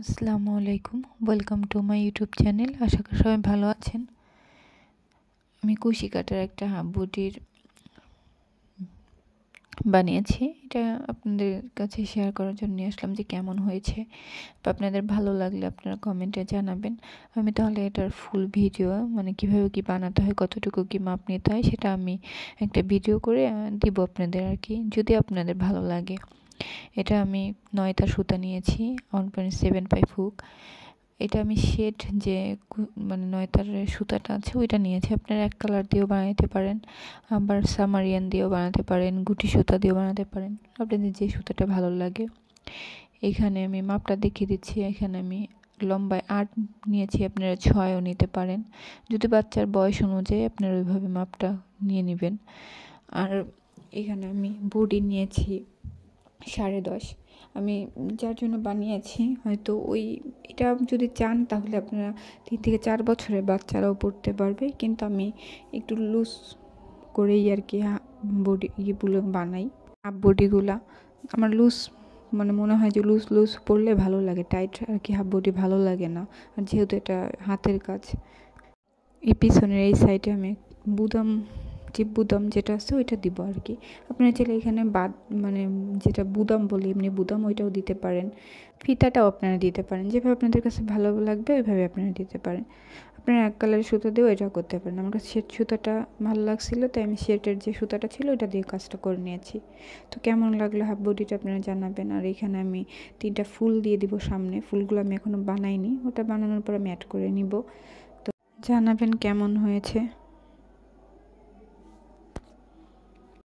আসসালামু আলাইকুম, welcome to my YouTube channel. আশা করি সবাই ভালো আছেন। আমি কুশি কাটার একটা হাফ বডির বানিয়েছি। এটা আপনাদের কাছে শেয়ার করার জন্য নিয়ে আসলাম যে কেমন হয়েছে, বা আপনাদের ভালো লাগলে আপনারা কমেন্টে জানাবেন। আমি তাহলে এটার ফুল ভিডিও, মানে কিভাবে কি বানাতে হয়, কতটুকু কি মাপ নিতে হয়, সেটা আমি একটা ভিডিও করে দিব আপনাদের আর কি, যদি আপনাদের ভালো লাগে। এটা আমি 9টা সুতা নিয়েছি, 1.75 হুক। এটা আমি শেড যে মানে 9টার সুতাটা আছে ওইটা নিয়েছি। আপনারা এক কালার দিয়েও বানাতে পারেন, আবার সামারিয়ান দিয়েও বানাতে পারেন, গুটি সুতা দিয়েও বানাতে পারেন, আপনাদের যে সুতাটা ভালো লাগে। এখানে আমি মাপটা দেখিয়ে দিচ্ছি। এখানে আমি লম্বায় 8 নিয়েছি, আপনারা 6ও নিতে পারেন, যদি বাচ্চার বয়স অনুযায়ী আপনারা ওইভাবে মাপটা নিয়ে নেবেন। আর এখানে আমি বডি নিয়েছি 10.5। আমি যার জন্য বানিয়েছি, হয়তো এটা যদি চান তাহলে আপনারা 3 থেকে 4 বছরের বাচ্চারাও পড়তে পারবে, কিন্তু আমি একটু লুজ করেই আর কি বডি ইয়েগুলো বানাই। হাফ বডিগুলা আমার লুজ, মানে মনে হয় যে লুজ লুজ পরলে ভালো লাগে, টাইট আর কি হাফ বডি ভালো লাগে না। আর যেহেতু এটা হাতের কাজ, এই পিছনের এই সাইডে আমি বুদাম যেটা আছে ওইটা দিব আর কি। আপনারা চাইলে এখানে মানে যেটা বুদাম বলি এমনি বুদাম ওইটাও দিতে পারেন, ফিতাটাও আপনারা দিতে পারেন, যেভাবে আপনাদের কাছে ভালো লাগবে ওইভাবে আপনারা দিতে পারেন। আপনারা এক কালারের সুতা দিয়েও এটা করতে পারেন। আমার কাছে শেড সুতাটা ভালো লাগছিলো, তাই আমি শেডের যে সুতাটা ছিল ওইটা দিয়ে কাজটা করে নিয়েছি। তো কেমন লাগলো হাফ বডিটা আপনারা জানাবেন। আর এখানে আমি 3টা ফুল দিয়ে দিব সামনে। ফুলগুলো আমি এখনও বানাইনি, ওটা বানানোর পর আমি অ্যাড করে নিব। তো জানাবেন কেমন হয়েছে।